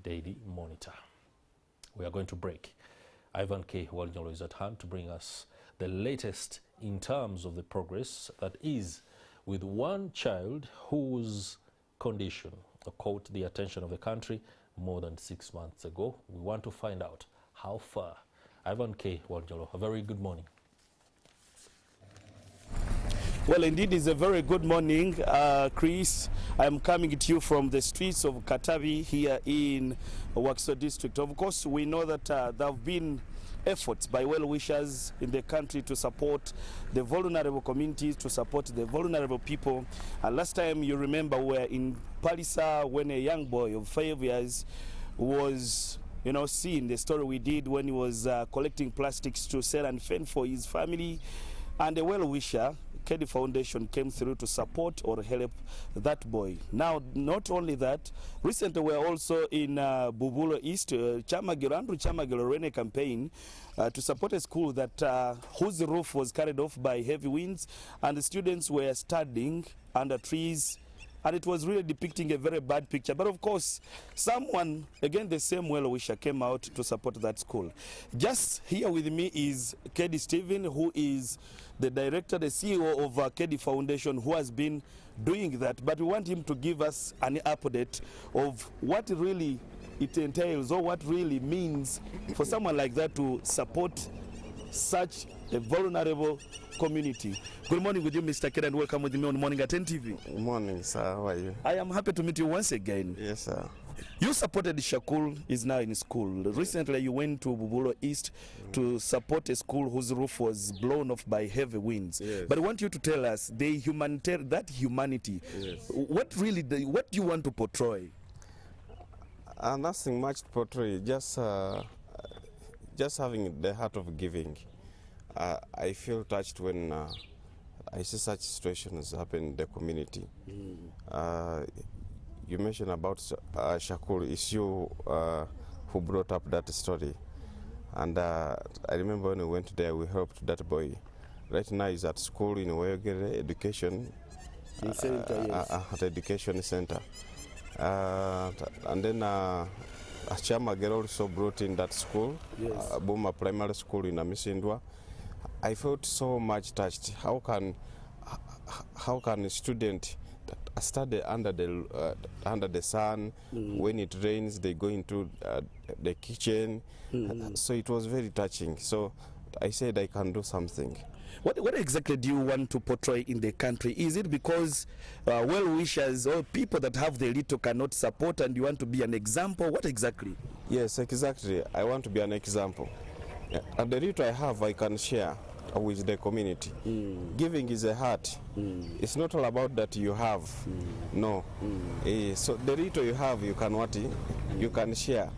Daily Monitor. We are going to break. Ivan K. Waljolo is at hand to bring us the latest in terms of the progress that is with one child whose condition caught the attention of the country more than 6 months ago. We want to find out how far. Ivan K. Waljolo, a very good morning. Well, indeed, it's a very good morning, Chris. I'm coming to you from the streets of Katabi here in Wakiso district. Of course, we know that there have been efforts by well-wishers in the country to support the vulnerable communities, to support the vulnerable people. And last time, you remember, we were in Palisa when a young boy of 5 years was seen, the story we did when he was collecting plastics to sell and fend for his family. And a well-wisher, Keddi Foundation, came through to support or help that boy. Now, not only that, recently we are also in Bubulo East, Andrew Chamagilo ran a campaign to support a school that whose roof was carried off by heavy winds, and the students were studying under trees, and it was really depicting a very bad picture. But of course, someone, again the same well-wisher, came out to support that school. Just here with me is Keddi Stephen, who is the director, the CEO of Keddi Foundation, who has been doing that. But we want him to give us an update of what really it entails, or what really means for someone like that to support such a vulnerable community. Good morning with you, Mr. Keddi, and welcome with me on Morning at NTV. Good morning, sir. How are you? I am happy to meet you once again. Yes, sir. You supported Shakul, is now in school. Recently, you went to Bubulo East to support a school whose roof was blown off by heavy winds. Yes. But I want you to tell us the humanity. Yes. What do you want to portray? Nothing much to portray. Just having the heart of giving. I feel touched when I see such situations happen in the community. You mentioned about Shakul. It's you who brought up that story. And I remember when we went there, we helped that boy. Right now he's at school in Wayogere Education, Yes. at Education Center. And then Chamagero also brought in that school, Yes. Boma Primary School in Amisindwa. I felt so much touched. How can a student study under the sun? When it rains, they go into the kitchen. So it was very touching. So I said I can do something. What exactly do you want to portray in the country? Is it because well-wishers or people that have the little cannot support, and you want to be an example? What exactly? Yes, exactly. I want to be an example. And the little I have, I can share with the community. Giving is a heart. It's not all about that you have. No. So the little you have, you can share.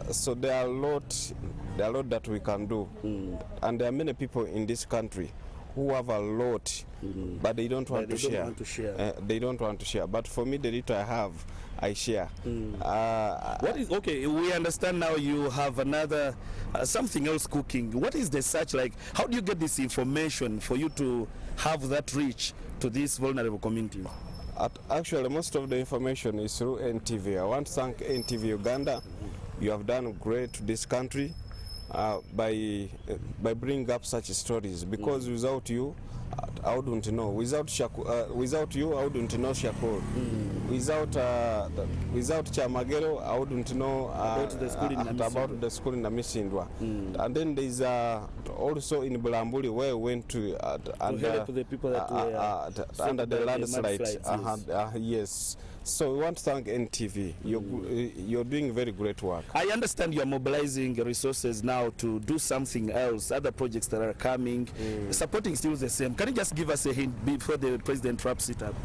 So there are a lot that we can do. And there are many people in this country who have a lot, but they don't want to share. They don't want to share. But for me, the little I have, I share. Okay, we understand now you have another something else cooking. What is the search like? How do you get this information for you to have that reach to these vulnerable communities? Actually, most of the information is through NTV. I want to thank NTV Uganda. You have done great to this country by bringing up such stories, because without you, I wouldn't know. Without you, I wouldn't know Shakul. Without Chamagero, I wouldn't know about the school in Amisindwa. And then there's also in Bulambuli, where we went to help the people that were under the landslide. Yes. So we want to thank NTV. You're doing very great work. I understand you're mobilizing resources now to do something else, other projects that are coming. Supporting still the same. Can you just give us a hint before the president wraps it up?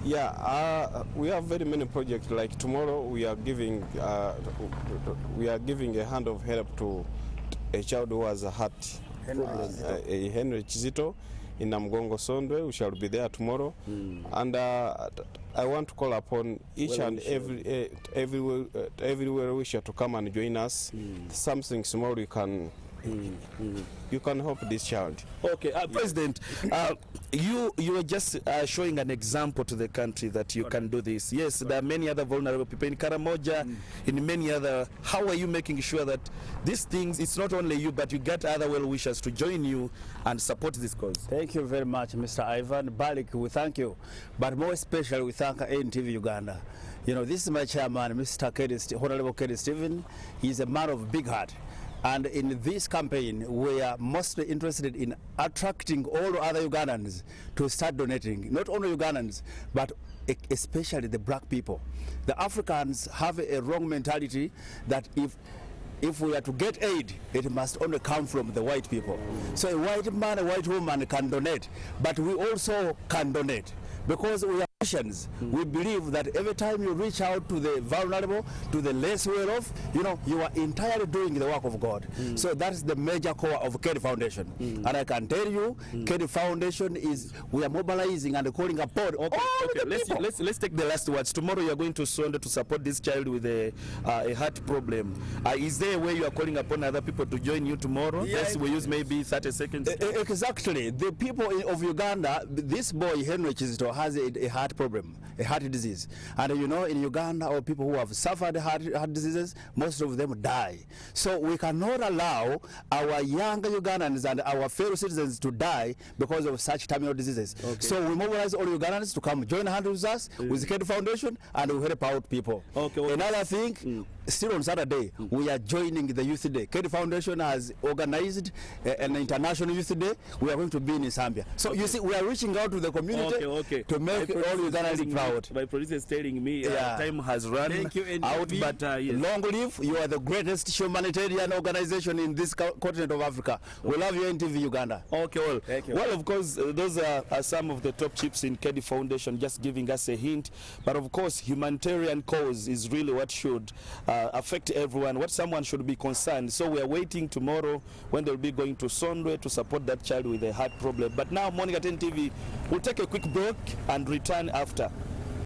Yeah, we have very many projects. Like tomorrow, we are giving a hand of help to a child who has a heart. Henry Chizito in Namgongo Sondwe. We shall be there tomorrow. And I want to call upon each and everywhere wisher to come and join us. Something small you can you can help this child. Okay, President, you are just showing an example to the country that you can do this. Yes, there are many other vulnerable people in Karamoja, in many other. How are you making sure that these things, it's not only you, but you get other well-wishers to join you and support this cause? Thank you very much, Mr. Ivan Balik. We thank you, but more especially we thank NTV Uganda. You know, this is my chairman, Mr. Keddi, Honorable Keddi Stephen. He's a man of big heart. And in this campaign, we are mostly interested in attracting all other Ugandans to start donating. Not only Ugandans, but especially the black people. The Africans have a wrong mentality that if we are to get aid, it must only come from the white people. So a white man, a white woman can donate, but we also can donate because we are Christians. We believe that every time you reach out to the vulnerable, to the less well-off, you know, you are entirely doing the work of God. So that's the major core of Keddi Foundation. And I can tell you, Keddi Foundation is, we are mobilizing and calling upon all the people. Let's take the last words. Tomorrow you are going to Sonde to support this child with a heart problem. Is there a way you are calling upon other people to join you tomorrow? Yes, we use maybe 30 seconds. Exactly. The people of Uganda, this boy Henry Chizito has a heart problem, a heart disease. And you know, in Uganda, or people who have suffered heart diseases, most of them die. So we cannot allow our young Ugandans and our fellow citizens to die because of such terminal diseases. So we mobilize all Ugandans to come join hands with us, with Keddi Foundation, and we help out people. Another thing, still on Saturday, we are joining the Youth Day. Keddi Foundation has organized an international Youth Day. We are going to be in Zambia. So you see, we are reaching out to the community to make all Ugandans proud. My producer is telling me time has run out, but yes. Long live, you are the greatest humanitarian organization in this continent of Africa. We love you, NTV Uganda. Well, of course, those are some of the top chiefs in Keddi Foundation just giving us a hint. But of course, humanitarian cause is really what should affect everyone, what someone should be concerned. So we are waiting tomorrow when they'll be going to Sondwe to support that child with a heart problem. But now, morning at NTV, we'll take a quick break and return after.